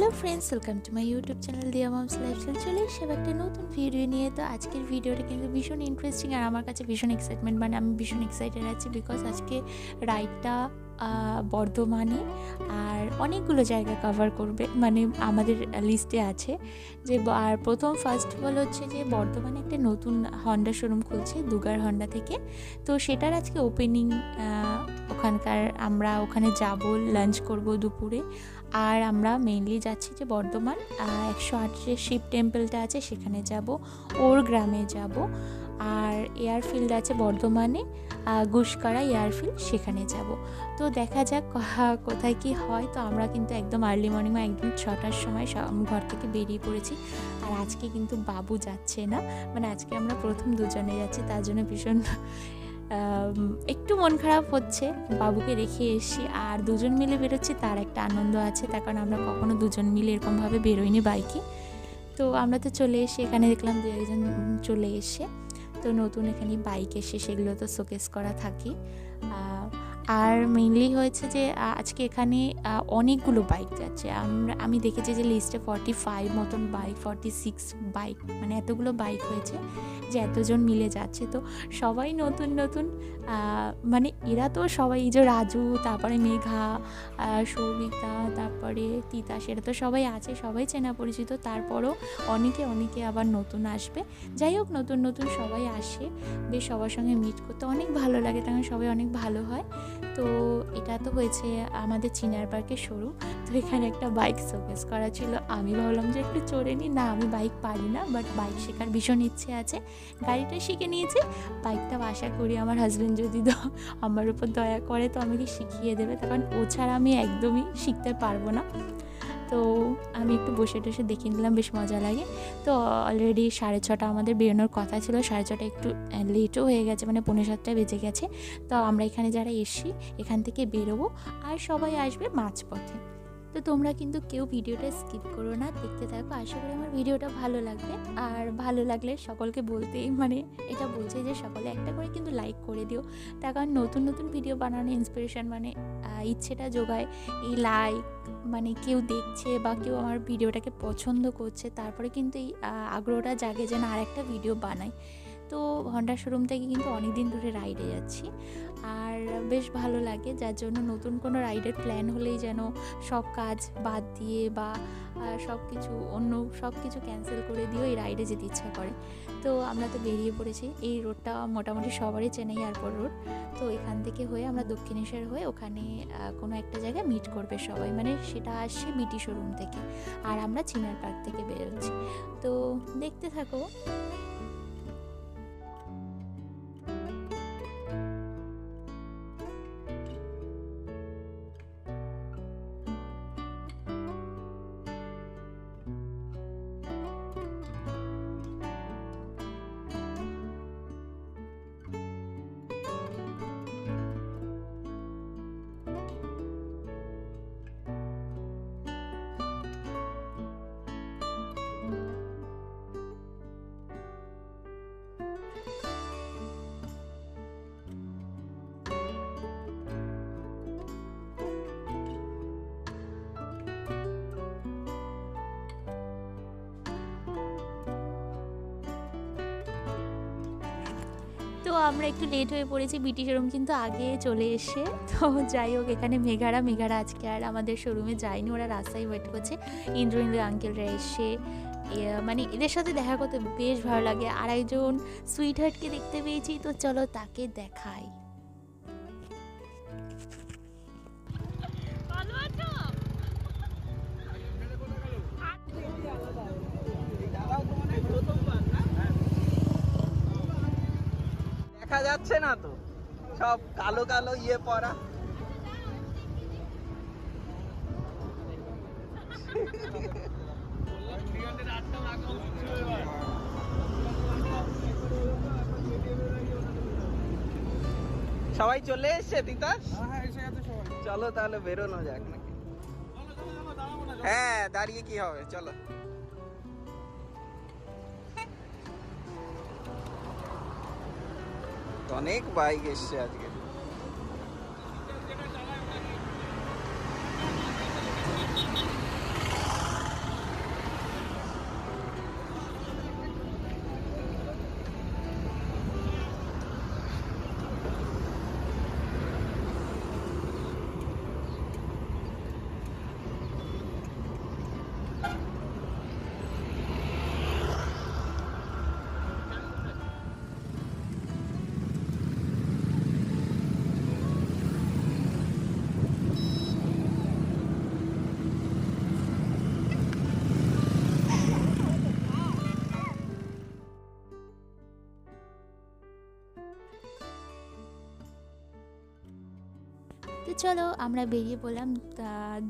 Hello friends, welcome to my YouTube channel দিয়া moms lifestyle. চলে এসে একটা নতুন ভিডিও নিয়ে। তো আজকের ভিডিওটা কিন্তু ভীষণ ইন্টারেস্টিং আর আমার কাছে ভীষণ এক্সাইটমেন্ট, মানে আমি ভীষণ এক্সাইটেড আছি বিকজ আজকে রাইডটা বর্ধমানে আর অনেকগুলো জায়গা কভার করবে, মানে আমাদের লিস্টে আছে যে। আর ফার্স্ট অফ অল হচ্ছে যে বর্ধমানে একটা নতুন হন্ডা শোরুম খুলছে দুগার হন্ডা থেকে। তো সেটার আজকে ওপেনিং, ওখানকার আমরা ওখানে যাব, লাঞ্চ করব দুপুরে। আর আমরা মেইনলি যাচ্ছি যে বর্ধমান 108 যে শিব টেম্পলটা আছে সেখানে যাব, ওর গ্রামে যাব। আর এয়ারফিল্ড আছে বর্ধমানে, গুসকারা এয়ারফিল্ড, সেখানে যাব। তো দেখা যাক কোথায় কি হয়। তো আমরা কিন্তু একদম আর্লি মর্নিং, একদম 6টার সময় ঘর থেকে বেরিয়ে পড়েছি। আর আজকে কিন্তু বাবু যাচ্ছে না, মানে আজকে আমরা প্রথম দুজনে যাচ্ছি, তার জন্য ভীষণ একটু মন খারাপ হচ্ছে। বাবুকে রেখে এসেছি আর দুজন মিলে বেরোচ্ছি, তার একটা আনন্দ আছে, তার কারণ আমরা কখনো দুজন মিলে এরকমভাবে বেরোইনি বাইকে। তো আমরা তো চলে এসে এখানে দেখলাম দু একজন চলে এসে, তো নতুন এখানে বাইক এসে সেগুলো তো শোকেস করা থাকে। আর মেইনলি হয়েছে যে আজকে এখানে অনেকগুলো বাইক যাচ্ছে। আমি দেখেছি যে লিস্টে 45 মতন বাইক, 46 বাইক, মানে এতগুলো বাইক হয়েছে যে এতজন মিলে যাচ্ছে। তো সবাই নতুন নতুন, মানে এরা তো সবাই, এই যে রাজু, তারপরে মেঘা, সৌমিতা, তারপরে তিতাস, এরা তো সবাই আছে, সবাই চেনা পরিচিত। তারপরও অনেকে আবার নতুন আসবে। যাই হোক, নতুন নতুন সবাই আসে, বেশ সবার সঙ্গে মিট করতে অনেক ভালো লাগে, তখন সবাই অনেক ভালো হয়। তো এটা তো হয়েছে আমাদের চিনার পার্কের শোরুম। তো এখানে একটা বাইক শোকেস করা ছিল, আমি ভাবলাম যে একটু চড়ে নিই। না, আমি বাইক পারি না, বাট বাইক শেখার ভীষণ ইচ্ছে আছে। গাড়িটা শিখে নিয়েছি, বাইকটা আশা করি আমার হাজব্যান্ড যদি আমার উপর দয়া করে তো আমাকে শিখিয়ে দেবে, কারণ ও ছাড়া আমি একদমই শিখতে পারবো না। তো আমি একটু বসে টসে দেখে নিলাম, বেশ মজা লাগে। তো অলরেডি 6:30 আমাদের বেরোনোর কথা ছিল, 6:30 একটু লেটও হয়ে গেছে, মানে 6:45 বেজে গেছে। তো আমরা এখানে যারা এসছি এখান থেকে বেরোবো, আর সবাই আসবে মাঝপথে। তো তোমরা কিন্তু কেউ ভিডিওটা স্কিপ করো না, দেখতে থাকো। আশা করি আমার ভিডিওটা ভালো লাগবে। আর ভালো লাগলে সকলকে বলতেই, মানে এটা বলছে যে সকলে একটা করে কিন্তু লাইক করে দিও, তার কারণ নতুন নতুন ভিডিও বানানোর ইন্সপিরেশন, মানে ইচ্ছেটা যোগায় এই লাইক, মানে কেউ দেখছে বা কেউ আমার ভিডিওটাকে পছন্দ করছে, তারপরে কিন্তু এই আগ্রহটা জাগে যেন আর একটা ভিডিও বানাই। তো হন্ডা শোরুম থেকে কিন্তু অনেক দিন ধরে রাইডে যাচ্ছি আর বেশ ভালো লাগে, যার জন্য নতুন কোনো রাইডের প্ল্যান হলেই যেন সব কাজ বাদ দিয়ে বা সব কিছু ক্যান্সেল করে দিয়েও এই রাইডে যেতে ইচ্ছা করে। তো আমরা তো বেরিয়ে পড়েছি। এই রোডটা মোটামুটি সবারই চেনাই, এয়ারপোর্ট রোড। তো এখান থেকে হয়ে আমরা দক্ষিণেশ্বর হয়ে ওখানে কোনো একটা জায়গায় মিট করবে সবাই, মানে সেটা আসছে বিটি শোরুম থেকে, আর আমরা চিনার পার্ক থেকে বেরোচ্ছি। তো দেখতে থাকো। তো আমরা একটু লেট হয়ে পড়েছি, বিটি শোরুম কিন্তু আগে চলে এসে। তো যাই হোক, এখানে মেঘারা আজকে আর আমাদের শোরুমে যায়নি, ওরা রাস্তায় ওয়েট করছে। ইন্দ্র আঙ্কেলরা এসে, মানে এদের সাথে দেখা করতে বেশ ভালো লাগে। আর একজন সুইট হার্টকে দেখতে পেয়েছি, তো চলো তাকে দেখাই। দেখা যাচ্ছে না তো, সব কালো কালো ইয়ে পরা। সবাই চলে এসছে তিতাস? চলো তাহলে বেরোনো যাক নাকি? হ্যাঁ, দাঁড়িয়ে কি হবে, চলো। অনেক বাইক এসছে আজকে। তো চলো আমরা বেরিয়ে পড়লাম।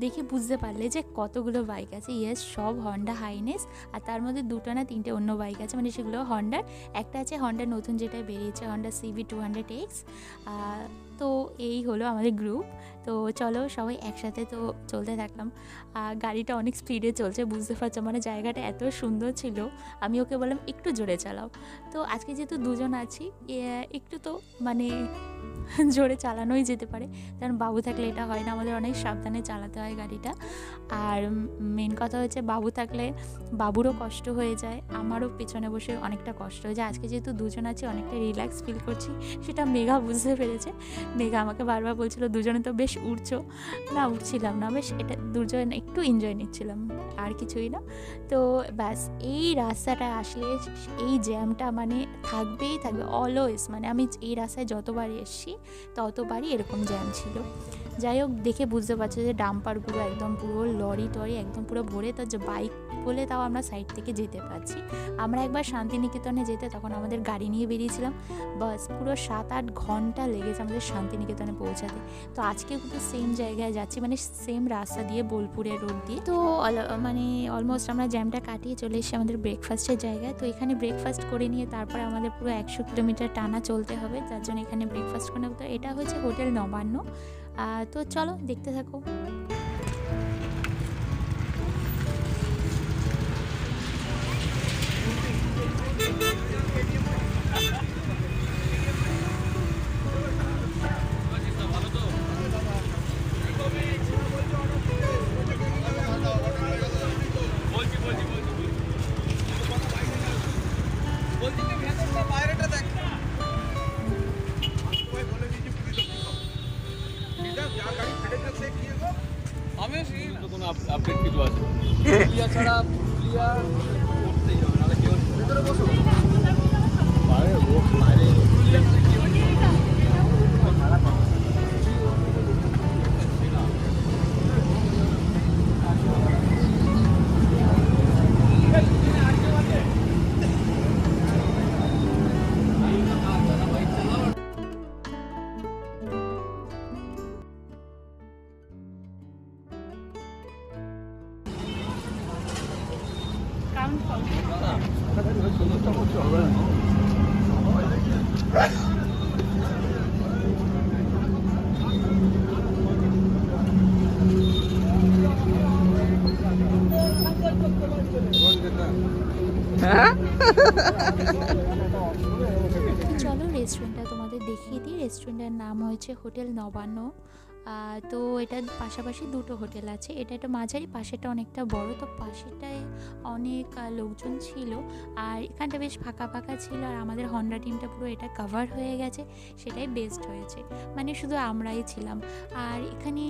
দেখে বুঝতে পারলে যে কতগুলো বাইক আছে। ইয়েস, সব হন্ডা হাইনেস, আর তার মধ্যে 2টা না 3টে অন্য বাইক আছে, মানে সেগুলো হন্ডার। একটা আছে হন্ডার নতুন যেটা বেরিয়েছে, হন্ডা সিভি 200X। তো এই হলো আমাদের গ্রুপ। তো চলো সবাই একসাথে তো চলতে থাকলাম। গাড়িটা অনেক স্পিডে চলছে, বুঝতে পারছো, মানে জায়গাটা এত সুন্দর ছিল। আমি ওকে বললাম একটু জোরে চালাও। তো আজকে যেহেতু দুজন আছি, একটু তো মানে জোরে চালানোই যেতে পারে, কারণ বাবু থাকলে এটা হয় না, আমাদের অনেক সাবধানে চালাতে হয় গাড়িটা। আর মেন কথা হচ্ছে বাবু থাকলে বাবুরও কষ্ট হয়ে যায়, আমারও পেছনে বসে অনেকটা কষ্ট হয়ে যায়। আজকে যেহেতু দুজন আছি অনেকটা রিল্যাক্স ফিল করছি, সেটা মেঘা বুঝতে পেরেছে। মেঘা আমাকে বারবার বলছিল দুজনে তো বেশ উঠছো। না, উঠছিলাম না, বেশ এটা দুজন একটু এনজয় নিচ্ছিলাম, আর কিছুই না। তো ব্যাস, এই রাস্তাটা আসলে এই জ্যামটা মানে থাকবেই থাকবে অলওয়েজ। মানে আমি এই রাস্তায় যতবারই এসেছি ততবারই এরকম জ্যাম ছিল। যাই হোক, দেখে বুঝতে পারছো যে ডাম্পারগুলো একদম পুরো লরি টরি একদম পুরো ভরে, তার যে বাইক বলে তাও আমরা সাইড থেকে যেতে পারছি। আমরা একবার শান্তিনিকেতনে যেতে তখন আমাদের গাড়ি নিয়ে বেরিয়েছিলাম, বাস পুরো 7-8 ঘন্টা লেগেছে আমাদের শান্তিনিকেতনে পৌঁছাতে। তো আজকে কিন্তু সেম জায়গায় যাচ্ছি, মানে সেম রাস্তা দিয়ে, বোলপুরের রোড দিয়ে। তো মানে অলমোস্ট আমরা জ্যামটা কাটিয়ে চলে এসেছি আমাদের ব্রেকফাস্টের জায়গায়। তো এখানে ব্রেকফাস্ট করে নিয়ে তারপরে আমাদের পুরো 100 কিলোমিটার টানা চলতে হবে, যার জন্য এখানে ব্রেকফাস্ট করে নেব। তো এটা হচ্ছে হোটেল নবান্ন। তো চলো দেখতে থাকো। আপডেট কিছু আছে পুরুলিয়া ছাড়া পুরুলিয়া করতেই হবে, নাহলে কেউ ভিতরে বসো বাইরে বাইরে চলো রেস্টুরেন্টটা তোমাদের দেখিয়ে দিই। রেস্টুরেন্টের নাম হয়েছে হোটেল নবান্ন। তো এটার পাশাপাশি 2টো হোটেল আছে, এটা একটা মাঝারি, পাশেটা অনেকটা বড়। তো পাশেটায় অনেক লোকজন ছিল, আর এখানটা বেশ ফাঁকা ফাঁকা ছিল, আর আমাদের হন্ডা টিমটা পুরো এটা কভার হয়ে গেছে, সেটাই বেস্ট হয়েছে, মানে শুধু আমরাই ছিলাম। আর এখানে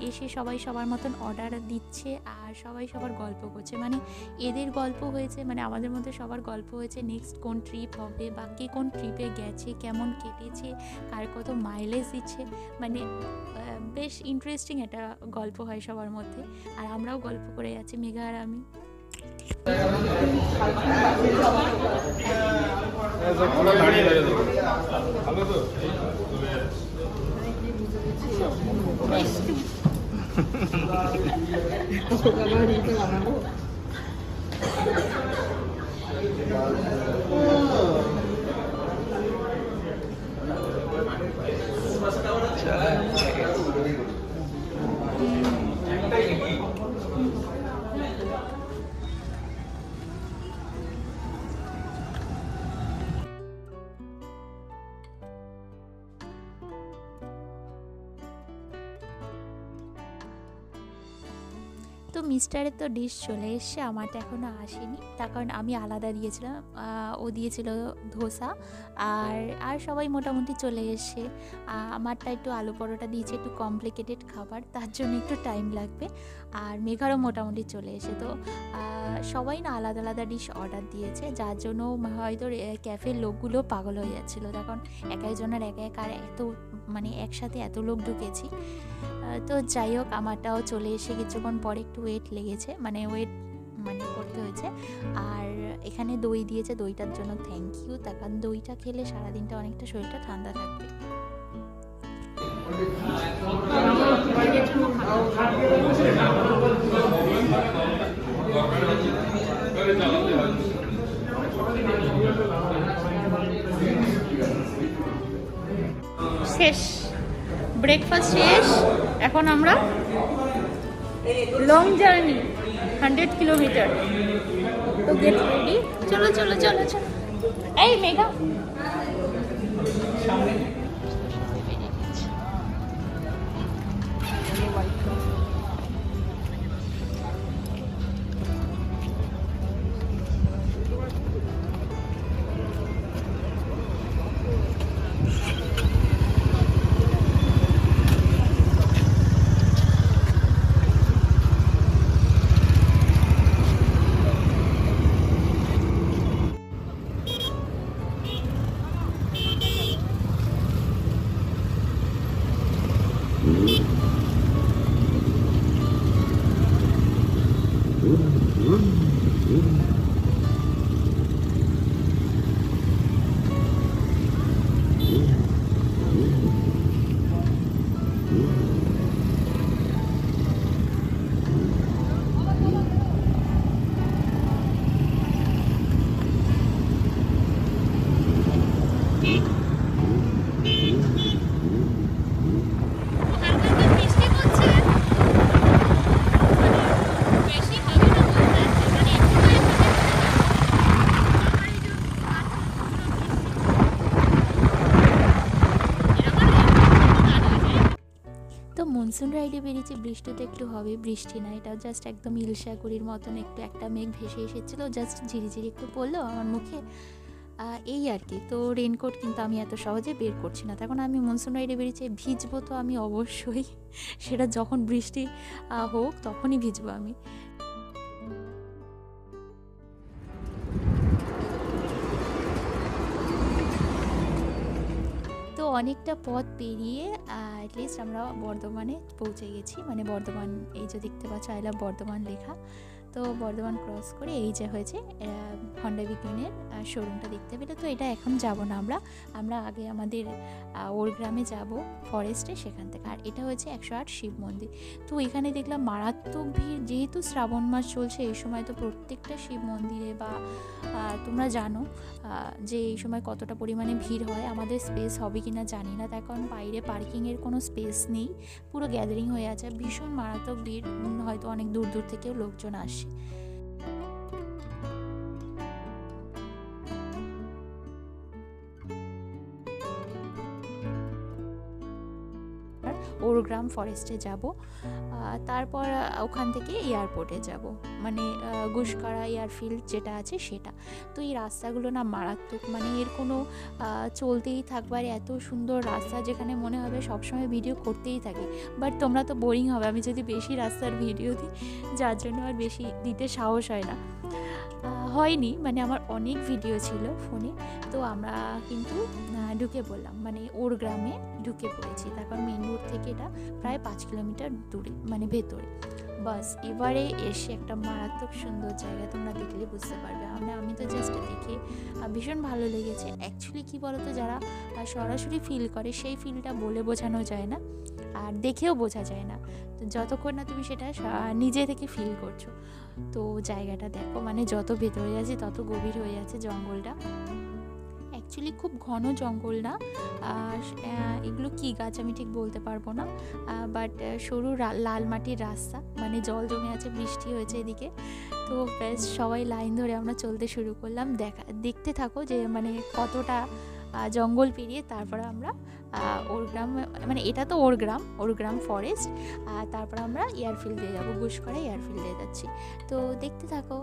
এসে সবাই সবার মতন অর্ডার দিচ্ছে, আর সবাই সবার গল্প করছে, মানে এদের গল্প হয়েছে, মানে আমাদের মধ্যে সবার গল্প হয়েছে নেক্সট কোন ট্রিপ হবে, বা কে কোন ট্রিপে গেছে, কেমন কেটেছে, কার কত মাইলেজ দিচ্ছে, মানে বেশ ইন্টারেস্টিং একটা গল্প হয় সবার মধ্যে। আর আমরাও গল্প করে যাচ্ছি, মেঘা আর আমি। তো মিস্টারের তো ডিশ চলে এসছে, আমারটা এখনও আসেনি, তার কারণ আমি আলাদা দিয়েছিলাম, ও দিয়েছিল ধোসা। আর সবাই মোটামুটি চলে এসছে। আমারটা একটু আলু পরোটা দিয়েছে, একটু কমপ্লিকেটেড খাবার, তার জন্য একটু টাইম লাগবে। আর মেঘারও মোটামুটি চলে এসে। তো সবাই না আলাদা আলাদা ডিশ অর্ডার দিয়েছে, যার জন্য হয়তো ক্যাফের লোকগুলো পাগল হয়ে যাচ্ছিলো, তখন এক একজনের এক এক, আর এত মানে একসাথে এত লোক ঢুকেছি। তো যাই হোক, আমারটাও চলে এসে কিছুক্ষণ পরে একটু ওয়েট লেগেছে, মানে ওয়েট করতে হয়েছে। আর এখানে দই দিয়েছে, দইটার জন্য থ্যাংক ইউ, তার কারণ দইটা খেলে সারাদিনটা অনেকটা শরীরটা ঠান্ডা থাকবে। শেষ, ব্রেকফাস্ট শেষ। এখন আমরা লং জার্নি 100 কিলোমিটার, তো গেট রেডি। চলো চলো চলো চলো। এই মেঘা, তো মনসুন রাইডে বেরিয়েছে। বৃষ্টি তো একটু হবে, বৃষ্টি না, এটা জাস্ট একদম ইলশাগুড়ির মতন একটু একটা মেঘ ভেসে এসেছিলো, জাস্ট ঝিরিঝিরি একটু পড়লো আমার মুখে, এই আর কি। তো রেনকোট কিন্তু আমি এত সহজে বের করছি না। তখন আমি মনসুন রাইডে বেরিয়েছি, ভিজবো তো আমি অবশ্যই, সেটা যখন বৃষ্টি হোক তখনই ভিজবো আমি। তো অনেকটা পথ পেরিয়ে অ্যাটলিস্ট আমরা বর্ধমানে পৌঁছে গেছি। মানে বর্ধমান, এই যে দেখতে পাচ্ছ আই লাভ বর্ধমান লেখা, তো বর্ধমান ক্রস করে এই যে হয়েছে হন্ডা বিকিনের শোরুমটা দেখতে পেলে। তো এটা এখন যাব না আমরা আগে আমাদের ওর গ্রামে যাব ফরেস্টে, সেখান থেকে। আর এটা হয়েছে 108 শিব মন্দির। তো এখানে দেখলাম মারাত্মক ভিড়, যেহেতু শ্রাবণ মাস চলছে এই সময়, তো প্রত্যেকটা শিব মন্দিরে বা তোমরা জানো যে এই সময় কতটা পরিমাণে ভিড় হয়। আমাদের স্পেস হবে কি না জানি না, তার কারণ বাইরে পার্কিংয়ের কোনো স্পেস নেই, পুরো গ্যাদারিং হয়ে আছে, ভীষণ মারাত্মক ভিড়, হয়তো অনেক দূর দূর থেকেও লোকজন আসে। ওরগ্রাম ফরেস্টে যাব, তারপর ওখান থেকে এয়ারপোর্টে যাব, মানে গুসকারা এয়ারফিল্ড যেটা আছে সেটা। তো এই রাস্তাগুলো না মারাত্মক, মানে এর কোনো চলতেই থাকবার, এত সুন্দর রাস্তা যেখানে মনে হবে সবসময় ভিডিও করতেই থাকি। বাট তোমরা তো বোরিং হবে আমি যদি বেশি রাস্তার ভিডিও দিই, যার জন্য আর বেশি দিতে সাহস হয় না, হয়নি। মানে আমার অনেক ভিডিও ছিল ফোনে। তো আমরা কিন্তু ঢুকে পড়লাম, মানে ওর গ্রামে ঢুকে পড়েছি। তারপর মেন রোড থেকে এটা প্রায় 5 কিলোমিটার দূরে, মানে ভেতরে। বাস এবারে এসে একটা মারাত্মক সুন্দর জায়গা, তোমরা দেখলে বুঝতে পারবে। আমি তো জাস্ট দেখে ভীষণ ভালো লেগেছে। অ্যাকচুয়ালি কী বলতো, যারা সরাসরি ফিল করে সেই ফিলটা বলে বোঝানো যায় না, আর দেখেও বোঝা যায় না, তো যতক্ষণ না তুমি সেটা নিজে থেকে ফিল করছো। তো জায়গাটা দেখো, মানে যত ভেতরে যাচ্ছে তত গভীর হয়ে যাচ্ছে জঙ্গলটা। অ্যাকচুয়ালি খুব ঘন জঙ্গল না, এগুলো কী গাছ আমি ঠিক বলতে পারবো না, বাট সরু লাল মাটির রাস্তা, মানে জল জমে আছে, বৃষ্টি হয়েছে এদিকে। তো ব্যাস সবাই লাইন ধরে আমরা চলতে শুরু করলাম। দেখতে থাকো যে মানে কতটা জঙ্গল পেরিয়ে তারপরে আমরা ওর গ্রাম, মানে এটা তো ওর গ্রাম ফরেস্ট, তারপর আমরা এয়ারফিল্ড দিয়ে যাবো, গুসকরা এয়ারফিল্ড দিয়ে যাচ্ছি। তো দেখতে থাকো।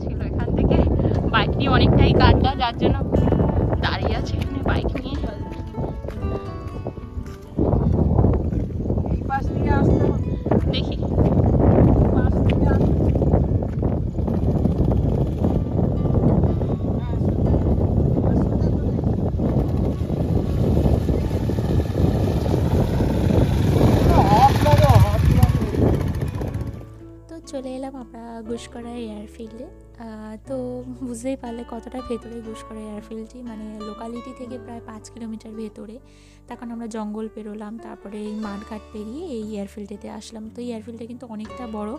ছিল এখান থেকে, বাইক নিয়ে অনেকটাই কাটলা, যার জন্য দাঁড়িয়ে আছে এখানে বাইক নিয়ে। এই পাশ থেকে আসতে হবে। দেখি পাশ থেকে আসতে তো চলে এলাম আমরা গুসকরা এয়ারফিল্ডে। তো বুঝতেই পারলে কতটা ভেতরে গুসকরা এয়ারফিল্ডটি, মানে লোকালিটি থেকে প্রায় 5 কিলোমিটার ভেতরে। তখন আমরা জঙ্গল পেরোলাম, তারপরে এই মাঠঘাট পেরিয়ে এই এয়ারফিল্ডেতে আসলাম। তো এই এয়ারফিল্ডটা কিন্তু অনেকটা বড়,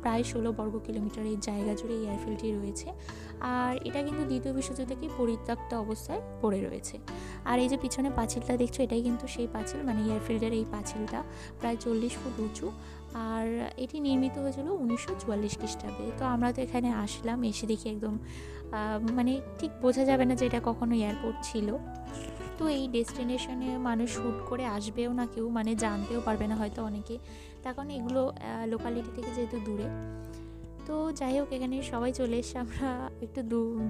প্রায় 16 বর্গ কিলোমিটার এই জায়গা জুড়ে এই এয়ারফিল্ডটি রয়েছে। আর এটা কিন্তু দ্বিতীয় বিশ্বযুদ্ধ থেকেই পরিত্যক্ত অবস্থায় পড়ে রয়েছে। আর এই যে পিছনে পাঁচিলটা দেখছো, এটাই কিন্তু সেই পাঁচিল, মানে এয়ারফিল্ডের এই পাঁচিলটা প্রায় 40 ফুট উঁচু। আর এটি নির্মিত হয়েছিল 1944 খ্রিস্টাব্দে। তো আমরা তো এখানে আসলাম, এসে দেখি একদম মানে ঠিক বোঝা যাবে না যে এটা কখনো এয়ারপোর্ট ছিল। তো এই ডেস্টিনেশনে মানুষ শ্যুট করে আসবেও না কেউ, মানে জানতেও পারবে না হয়তো অনেকে, তার কারণ এগুলো লোকালিটি থেকে যেহেতু দূরে। তো যাই হোক, এখানে সবাই চলে এসে আমরা একটু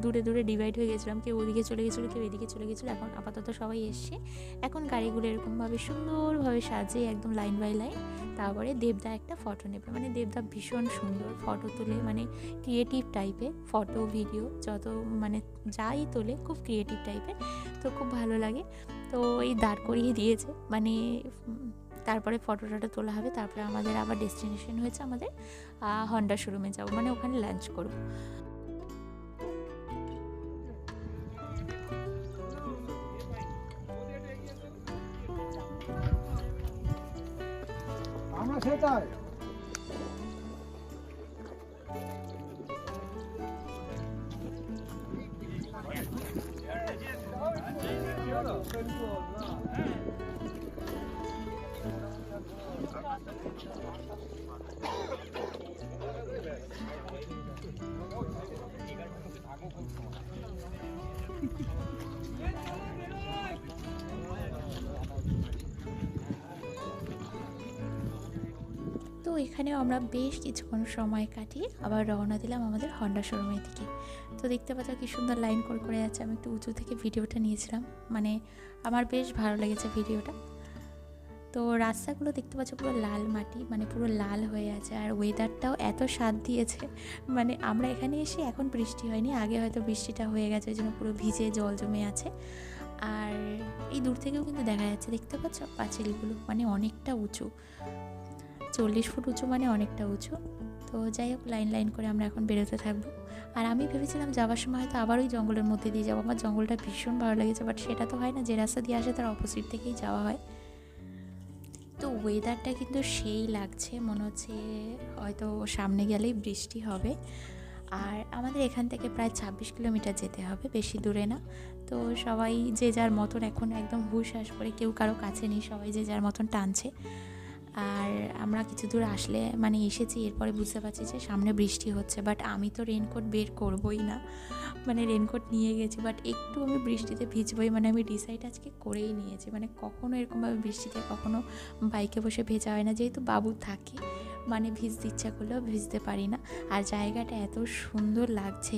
দূরে দূরে ডিভাইড হয়ে গেছিলাম, কেউ ওদিকে চলে গেছিলো, কেউ এদিকে চলে গেছিলো। এখন আপাতত সবাই এসছে। এখন গাড়িগুলো এরকমভাবে সুন্দরভাবে সাজিয়ে একদম লাইন বাই লাইন, তারপরে দেবদা একটা ফটো নেবে। মানে দেবদা ভীষণ সুন্দর ফটো তোলে, মানে ক্রিয়েটিভ টাইপের ফটো ভিডিও যত মানে যাই তোলে খুব ক্রিয়েটিভ টাইপের, তো খুব ভালো লাগে। তো এই দাঁড় করিয়ে দিয়েছে, মানে তারপরে ফটো টটো তোলা হবে। তারপরে আমাদের আবার ডেস্টিনেশন হয়েছে আমাদের হন্ডা শোরুমে যাব, মানে ওখানে লাঞ্চ করব। আমরা সেটাই তো এখানেও আমরা বেশ কিছুক্ষণ সময় কাটিয়ে আবার রওনা দিলাম আমাদের হন্ডা শোরুমের দিকে। তো দেখতে পাচ্ছ কি সুন্দর লাইন করে যাচ্ছে। আমি একটু উঁচু থেকে ভিডিওটা নিয়েছিলাম, মানে আমার বেশ ভালো লেগেছে ভিডিওটা। তো রাস্তাগুলো দেখতে পাচ্ছ পুরো লাল মাটি, মানে পুরো লাল হয়ে আছে। আর ওয়েদারটাও এত স্বাদ দিয়েছে, মানে আমরা এখানে এসে এখন বৃষ্টি হয়নি, আগে হয়তো বৃষ্টিটা হয়ে গেছে, ওই জন্য পুরো ভিজে জল জমে আছে। আর এই দূর থেকেও কিন্তু দেখা যাচ্ছে, দেখতে পাচ্ছ পাঁচিলগুলো, মানে অনেকটা উঁচু, 40 ফুট উঁচু, মানে অনেকটা উঁচু। তো যাই হোক, লাইন করে আমরা এখন বেরোতে থাকবো। আর আমি ভেবেছিলাম যাওয়ার সময় হয়তো আবার ওই জঙ্গলের মধ্যে দিয়ে যাবো, আমার জঙ্গলটা ভীষণ ভালো লেগেছে, বাট সেটা তো হয় না, যে রাস্তা দিয়ে আসে তার অপোজিট থেকেই যাওয়া হয়। তো ওয়েদারটা কিন্তু সেই লাগছে, মনে হচ্ছে হয়তো সামনে গেলেই বৃষ্টি হবে। আর আমাদের এখান থেকে প্রায় 26 কিলোমিটার যেতে হবে, বেশি দূরে না। তো সবাই যে যার মতন এখন একদম হুশ করে, কেউ কারো কাছে নেই, সবাই যে যার মতন টানছে। আর আমরা কিছু দূর আসলে মানে এসেছি, এরপরে বুঝতে পারছি যে সামনে বৃষ্টি হচ্ছে। বাট আমি তো রেনকোট বের করবই না, মানে রেনকোট নিয়ে গেছি, বাট একটু আমি বৃষ্টিতে ভিজবই, মানে আমি ডিসাইড আজকে করেই নিয়েছি। মানে কখনো এরকমভাবে বৃষ্টিতে কখনো বাইকে বসে ভেজা হয় না, যেহেতু বাবু থাকে, মানে ভিজতে ইচ্ছা করলেও ভিজতে পারি না। আর জায়গাটা এত সুন্দর লাগছে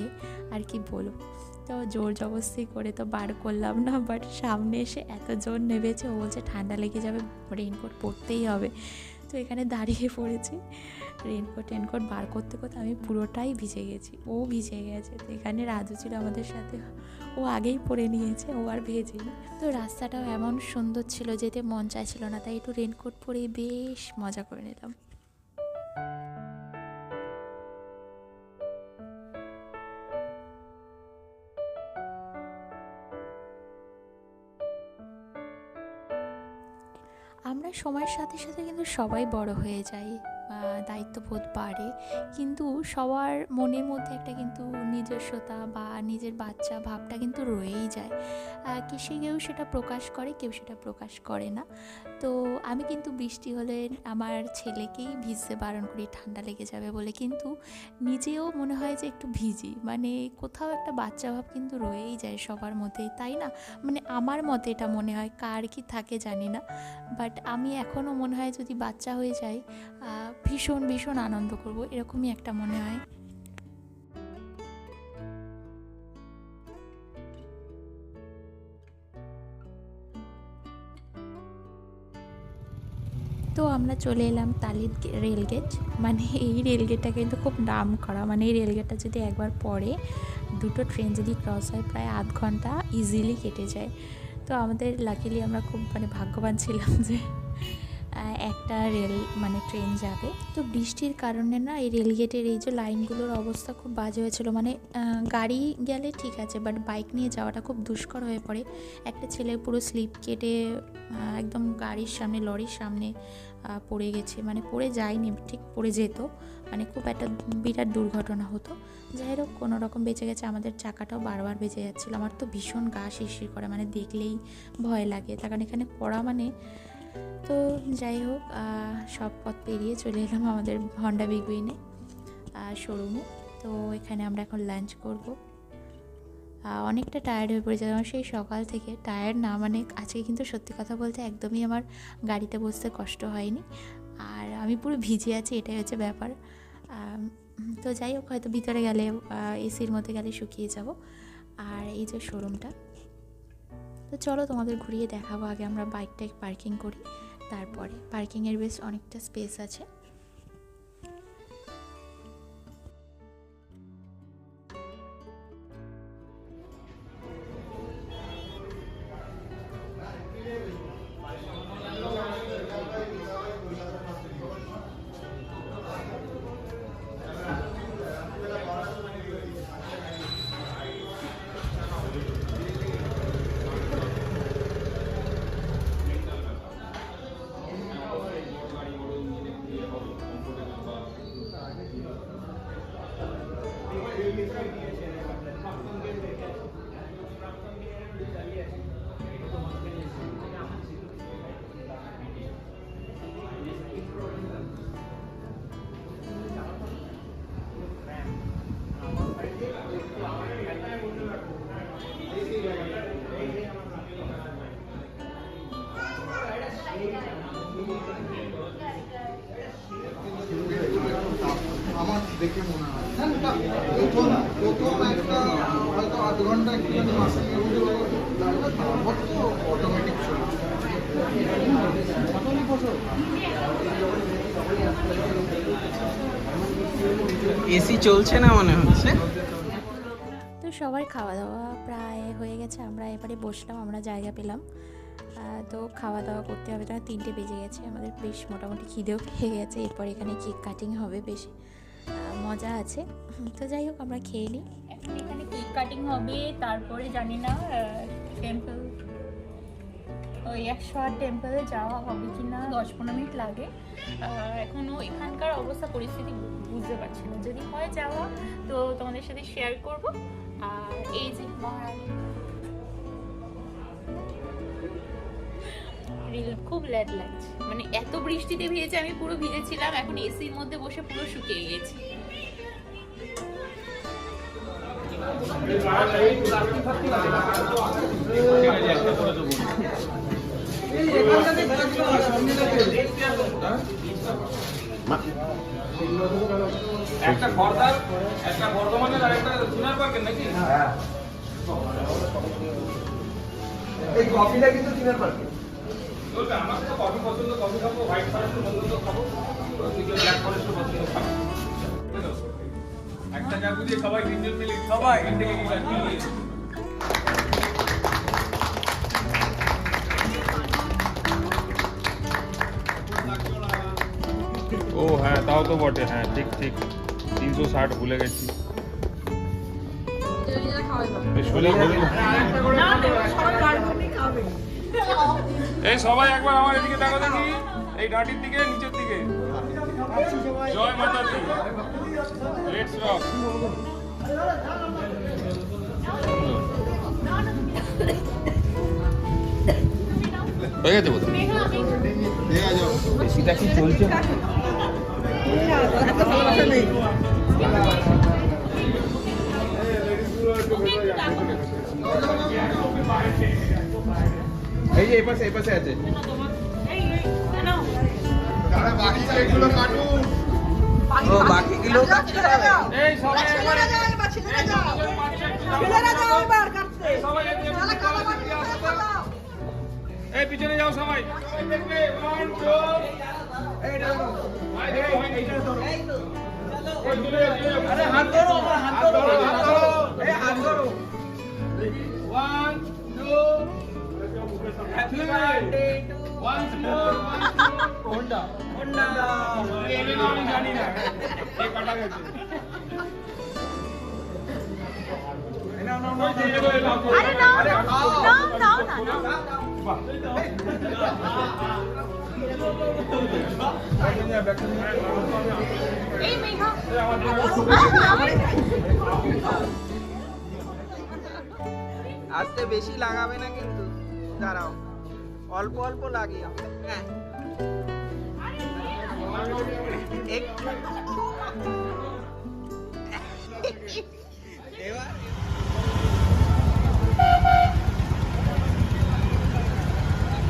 আর কি বলবো। তো জোর জবরদস্তি করে তো বার করলাম না, বাট সামনে এসে এত জোর নেবেছে, ও বলছে ঠান্ডা লেগে যাবে, রেনকোট পরতেই হবে। তো এখানে দাঁড়িয়ে পড়েছি, রেনকোট বার করতে আমি পুরোটাই ভিজে গেছি, ও ভিজে গেছে। তো এখানে রাজু ছিল আমাদের সাথে, ও আগেই পরে নিয়েছে, ও আর ভেজেনি। তো রাস্তাটাও এমন সুন্দর ছিল, যেতে মন চাইছিল না, তাই একটু রেনকোট পরে বেশ মজা করে নিলাম। আমরা সময়ের সাথে সাথে কিন্তু সবাই বড় হয়ে যাই, দায়িত্ববোধ বাড়ে, কিন্তু সবার মনের মধ্যে একটা কিন্তু নিজস্বতা বা নিজের বাচ্চা ভাবটা কিন্তু রয়েই যায়। কেউ সেটা প্রকাশ করে, কেউ সেটা প্রকাশ করে না। তো আমি কিন্তু বৃষ্টি হলে আমার ছেলেকেই ভিজতে বারণ করি, ঠান্ডা লেগে যাবে বলে, কিন্তু নিজেও মনে হয় যে একটু ভিজি, মানে কোথাও একটা বাচ্চা ভাব কিন্তু রয়েই যায় সবার মধ্যেই, তাই না? মানে আমার মতে এটা মনে হয়, কার কি থাকে জানি না, বাট আমি এখনও মনে হয় যদি বাচ্চা হয়ে যাই ভীষণ আনন্দ করব, এরকমই একটা মনে হয়। আমরা চলে এলাম তালিদ রেলগেট। মানে এই রেলগেটটা কিন্তু খুব নাম করা, মানে এই রেলগেটটা যদি একবার পড়ে, দুটো ট্রেন যদি ক্রস হয় প্রায় আধ ঘন্টা ইজিলি কেটে যায়। তো আমাদের লাকিলি আমরা খুব মানে ভাগ্যবান ছিলাম যে একটা ট্রেন যাবে। তো বৃষ্টির কারণে না এই রেলগেটের এই যে লাইনগুলোর অবস্থা খুব বাজে হয়েছিল। মানে গাড়ি গেলে ঠিক আছে, বাট বাইক নিয়ে যাওয়াটা খুব দুষ্কর হয়ে পড়ে। একটা ছেলে পুরো স্লিপ কেটে একদম গাড়ির সামনে, লরির সামনে পড়ে গেছে। মানে পড়ে যায়নি, ঠিক পড়ে যেত, মানে খুব একটা বিরাট দুর্ঘটনা হতো। যাই হোক কোনো রকম বেঁচে গেছে। আমাদের চাকাটাও বারবার বেঁচে যাচ্ছিলো। আমার তো ভীষণ গা শিরশির করে, মানে দেখলেই ভয় লাগে, তার কারণ এখানে পড়া মানে। তো যাই হোক সব পথ পেরিয়ে চলে এলাম আমাদের হন্ডা বিগ উইনে শোরুমে। তো এখানে আমরা এখন লাঞ্চ করব। অনেকটা টায়ার্ড হয়ে পড়েছে আমার সেই সকাল থেকে। টায়ার্ড না, মানে আজকে কিন্তু সত্যি কথা বলতে একদমই আমার গাড়িতে বসতে কষ্ট হয়নি, আর আমি পুরো ভিজে আছি, এটাই হচ্ছে ব্যাপার। তো যাই হোক হয়তো ভিতরে গেলে এসির মধ্যে গেলে শুকিয়ে যাব। আর এই যে শোরুমটা, তো চলো তোমাদের ঘুরিয়ে দেখাবো। আগে আমরা বাইকটা পার্কিং করি, তারপরে পার্কিংয়ের বেশ অনেকটা স্পেস আছে। আমার দেখে মনে হয় প্রথম একটা হয়তো আধ ঘন্টা একটুখানি মাসির মধ্যে লাগবে, তারপর তো অটোমেটিক চলছে। এসি চলছে না মনে হচ্ছে। তো সবার খাওয়া দাওয়া প্রায় হয়ে গেছে, আমরা এবারে বসলাম, আমরা জায়গা পেলাম। তো খাওয়া দাওয়া করতে হবে, তারা 3টে বেজে গেছে, আমাদের বেশ মোটামুটি খিদেও পেয়ে গেছে। এরপর এখানে কেক কাটিং হবে, বেশ মজা আছে। তো যাই হোক আমরা খেয়ে নিই। এখন এখানে কেক কাটিং হবে, তারপরে জানি না টেম্পল, ওই 108 টেম্পলে যাওয়া হবে কি না, 10-15 মিনিট লাগে। এখনও এখানকার অবস্থা পরিস্থিতি বুঝতে পারছি না, যদি হয় যাওয়া তো তোমাদের সাথে শেয়ার করব। আর এই যে খুব ল্যাড লাগছে, মানে এত বৃষ্টিতে ভিজেছে, আমি পুরো ভিজেছিলাম, এখন এসির মধ্যে বসে পুরো শুকিয়ে গেছি। একটা খড়দার, একটা বর্ধমানের আর একটা সোনার পার্কের নাকি? হ্যাঁ, এই কফিটা কিন্তু চিনার পার্কে। আমার তো কফি পছন্দ, কফি খাবো, হোয়াইট ফরেস্ট পছন্দ খাবো, ব্ল্যাক ফরেস্ট পছন্দ খাবো। একটা চা বুঝিয়ে সবাই তিনজন মিলে সবাই ও হ্যাঁ, তাও তো বটে। হ্যাঁ ঠিক ঠিক, 360 ভুলে গেছি। এই সবাই একবার আমার এদিকে দেখো দেখি, এই ডাটির দিকে, নিচের দিকে। জয় মাতা দি, লেটস রক। হয়ে গেছে বোধ হয়। বেশিটা কি চলছে না? এই যে এই পাশে আছে। ও বাকিগুলো কাটতে হবে। এই সবাই একবার এই পিছনে যাও সবাই। দেখবে 1 2 আরে নাও নাও না এই মেঘা আস্তে বেশি লাগাবে না কিন্তু, দাঁড়াও অল্প অল্প লাগিয়ে। হ্যাঁ এবার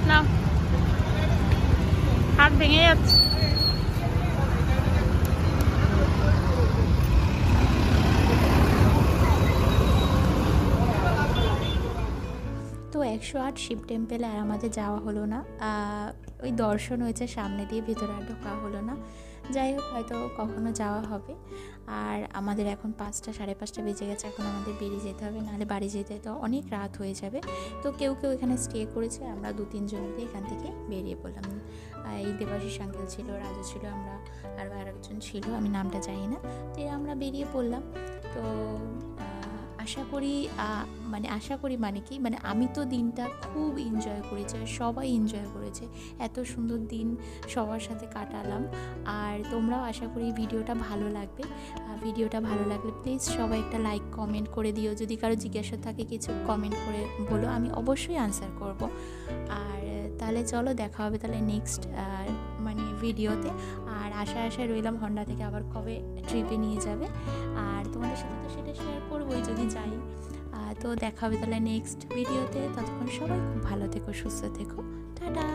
না হাত ভেঙে যাচ্ছে। তো 108 শিব টেম্পেলে আর আমাদের যাওয়া হলো না, ওই দর্শন হয়েছে সামনে দিয়ে, ভেতরে আর ঢোকা হলো না। যাই হোক, হয়তো কখনো যাওয়া হবে। আর আমাদের এখন 5টা 5:30 বেজে গেছে, এখন আমাদের বেরিয়ে যেতে হবে, নাহলে বাড়ি যেতে তো অনেক রাত হয়ে যাবে। তো কেউ কেউ এখানে স্টে করেছে, আমরা 2-3 জন এখান থেকে বেরিয়ে পড়লাম। এই দেবাশিস আঙ্কেল ছিল, রাজু ছিল, আমরা আরও আরেকজন ছিল, আমি নামটা জানি না। তো আমরা বেরিয়ে পড়লাম। তো আশা করি মানে আমি তো দিনটা খুব এনজয় করেছি, আর সবাই এনজয় করেছে। এত সুন্দর দিন সবার সাথে কাটালাম। আর তোমরাও আশা করি ভিডিওটা ভালো লাগবে। ভিডিওটা ভালো লাগলে প্লিজ সবাই একটা লাইক কমেন্ট করে দিও। যদি কারো জিজ্ঞাসা থাকে কিছু কমেন্ট করে বলো, আমি অবশ্যই আনসার করব। আর তাহলে চলো, দেখা হবে তাহলে নেক্সট ভিডিওতে। আর আশায় রইলাম হন্ডা থেকে আবার কবে ট্রিপে নিয়ে যাবে। আর তোমাদের সাথে তো সেটা শেয়ার করবোই যদি যাই। তো দেখা হবে তাহলে নেক্সট ভিডিওতে। ততক্ষণ সবাই খুব ভালো থেকো, সুস্থ থেকো, টাটা।